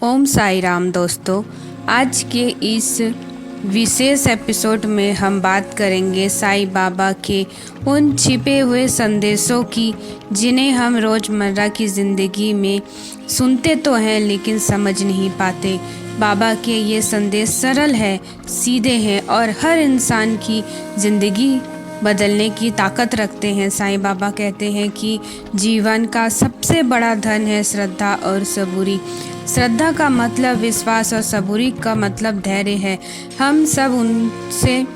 ओम साई राम दोस्तों। आज के इस विशेष एपिसोड में हम बात करेंगे साईं बाबा के उन छिपे हुए संदेशों की जिन्हें हम रोज़मर्रा की ज़िंदगी में सुनते तो हैं लेकिन समझ नहीं पाते। बाबा के ये संदेश सरल है, सीधे हैं और हर इंसान की ज़िंदगी बदलने की ताकत रखते हैं। साईं बाबा कहते हैं कि जीवन का सबसे बड़ा धन है श्रद्धा और सबूरी। श्रद्धा का मतलब विश्वास और सबूरी का मतलब धैर्य है। हम सब उनसे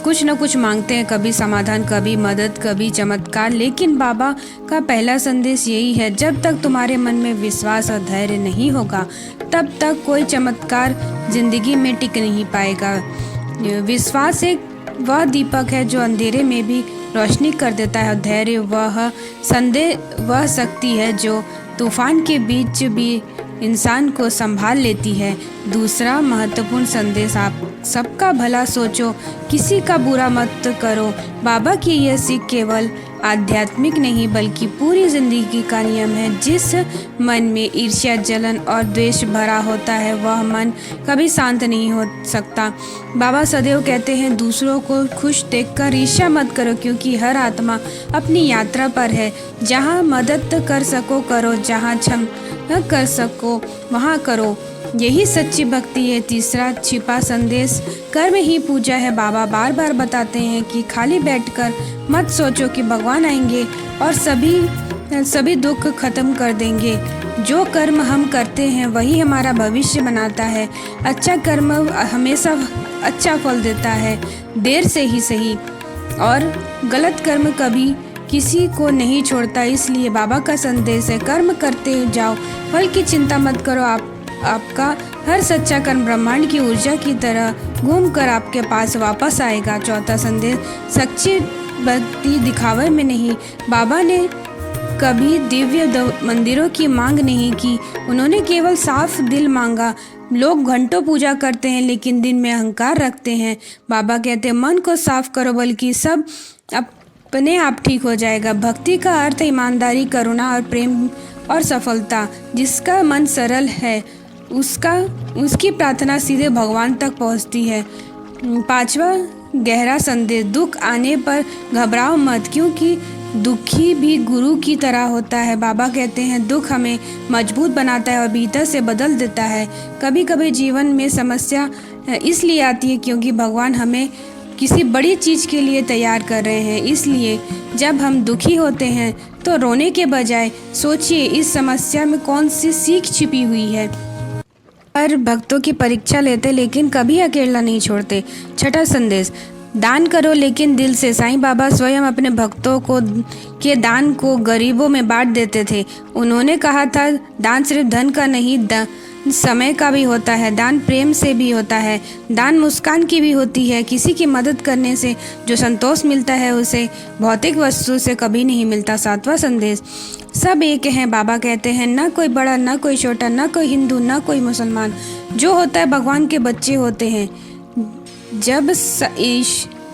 कुछ न कुछ मांगते हैं, कभी समाधान, कभी मदद, कभी चमत्कार, लेकिन बाबा का पहला संदेश यही है, जब तक तुम्हारे मन में विश्वास और धैर्य नहीं होगा तब तक कोई चमत्कार जिंदगी में टिक नहीं पाएगा। विश्वास एक वह दीपक है जो अंधेरे में भी रोशनी कर देता है और धैर्य वह शक्ति है जो तूफान के बीच भी इंसान को संभाल लेती है। दूसरा महत्वपूर्ण संदेश, आप सबका भला सोचो, किसी का बुरा मत करो। बाबा की यह सीख केवल आध्यात्मिक नहीं बल्कि पूरी जिंदगी का नियम है। जिस मन में ईर्ष्या, जलन और द्वेष भरा होता है वह मन कभी शांत नहीं हो सकता। बाबा सदैव कहते हैं, दूसरों को खुश देखकर ईर्ष्या मत करो, क्योंकि हर आत्मा अपनी यात्रा पर है। जहाँ मदद कर सको करो, जहाँ क्षमा कर सको वहाँ करो, यही सच्ची भक्ति है। तीसरा छिपा संदेश, कर्म ही पूजा है। बाबा बार बार बताते हैं कि खाली बैठकर मत सोचो कि भगवान आएंगे और सभी दुख खत्म कर देंगे। जो कर्म हम करते हैं वही हमारा भविष्य बनाता है। अच्छा कर्म हमेशा अच्छा फल देता है, देर से ही सही, और गलत कर्म कभी किसी को नहीं छोड़ता। इसलिए बाबा का संदेश है, कर्म करते जाओ, फल की चिंता मत करो। आपका हर सच्चा कर्म ब्रह्मांड की ऊर्जा की तरह घूमकर आपके पास वापस आएगा। चौथा संदेश, सच्ची भक्ति दिखावे में नहीं। बाबा ने कभी दिव्य मंदिरों की मांग नहीं की, उन्होंने केवल साफ दिल मांगा। लोग घंटों पूजा करते हैं लेकिन दिन में अहंकार रखते हैं। बाबा कहते हैं, मन को साफ करो, बल्कि सब अपने आप ठीक हो जाएगा। भक्ति का अर्थ ईमानदारी, करुणा और प्रेम और सफलता। जिसका मन सरल है उसकी प्रार्थना सीधे भगवान तक पहुंचती है। पांचवा गहरा संदेश, दुख आने पर घबराओ मत, क्योंकि दुखी भी गुरु की तरह होता है। बाबा कहते हैं, दुख हमें मजबूत बनाता है और भीतर से बदल देता है। कभी कभी जीवन में समस्या इसलिए आती है क्योंकि भगवान हमें किसी बड़ी चीज़ के लिए तैयार कर रहे हैं। इसलिए जब हम दुखी होते हैं तो रोने के बजाय सोचिए इस समस्या में कौन सी सीख छिपी हुई है। हर भक्तों की परीक्षा लेते लेकिन कभी अकेला नहीं छोड़ते। छठा संदेश, दान करो लेकिन दिल से। साईं बाबा स्वयं अपने भक्तों के दान को गरीबों में बांट देते थे। उन्होंने कहा था, दान सिर्फ धन का नहीं, समय का भी होता है, दान प्रेम से भी होता है, दान मुस्कान की भी होती है। किसी की मदद करने से जो संतोष मिलता है उसे भौतिक वस्तु से कभी नहीं मिलता। सातवां संदेश, सब एक हैं। बाबा कहते हैं, ना कोई बड़ा, ना कोई छोटा, ना कोई हिंदू, ना कोई मुसलमान, जो होता है भगवान के बच्चे होते हैं। जब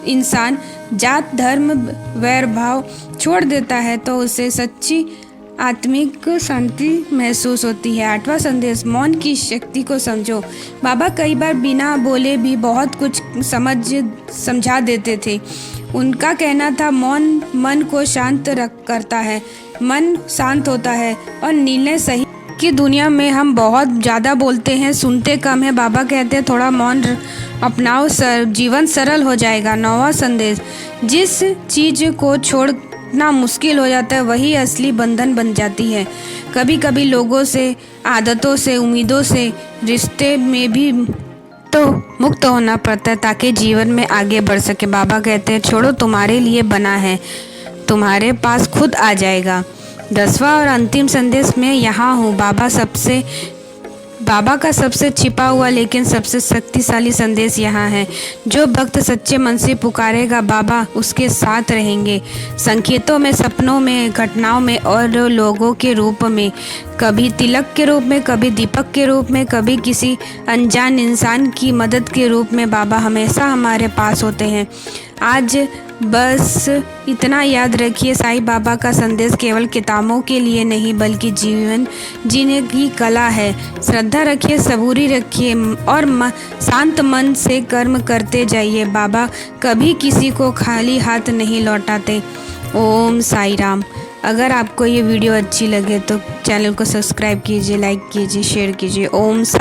इंसान जात, धर्म, वैर भाव छोड़ देता है तो उसे सच्ची आत्मिक शांति महसूस होती है। आठवां संदेश, मौन की शक्ति को समझो। बाबा कई बार बिना बोले भी बहुत कुछ समझा देते थे। उनका कहना था, मौन मन को शांत करता है, मन शांत होता है और निर्णय सही। की दुनिया में हम बहुत ज़्यादा बोलते हैं, सुनते कम है। बाबा कहते हैं, थोड़ा मौन अपनाओ, जीवन सरल हो जाएगा। नौवां संदेश, जिस चीज़ को छोड़ना मुश्किल हो जाता है वही असली बंधन बन जाती है। कभी कभी लोगों से, आदतों से, उम्मीदों से, रिश्ते में भी तो मुक्त होना पड़ता है ताकि जीवन में आगे बढ़ सके। बाबा कहते हैं, छोड़ो, तुम्हारे लिए बना है, तुम्हारे पास खुद आ जाएगा। 10वां और अंतिम संदेश में यहाँ हूँ। बाबा का सबसे छिपा हुआ लेकिन सबसे शक्तिशाली संदेश यहाँ है। जो भक्त सच्चे मन से पुकारेगा बाबा उसके साथ रहेंगे, संकेतों में, सपनों में, घटनाओं में और लोगों के रूप में। कभी तिलक के रूप में, कभी दीपक के रूप में, कभी किसी अनजान इंसान की मदद के रूप में। बाबा हमेशा हमारे पास होते हैं। आज बस इतना याद रखिए, साईं बाबा का संदेश केवल किताबों के लिए नहीं बल्कि जीवन जीने की कला है। श्रद्धा रखिए, सबूरी रखिए और शांत मन से कर्म करते जाइए। बाबा कभी किसी को खाली हाथ नहीं लौटाते। ओम साई राम। अगर आपको ये वीडियो अच्छी लगे तो चैनल को सब्सक्राइब कीजिए, लाइक कीजिए, शेयर कीजिए। ओम साई।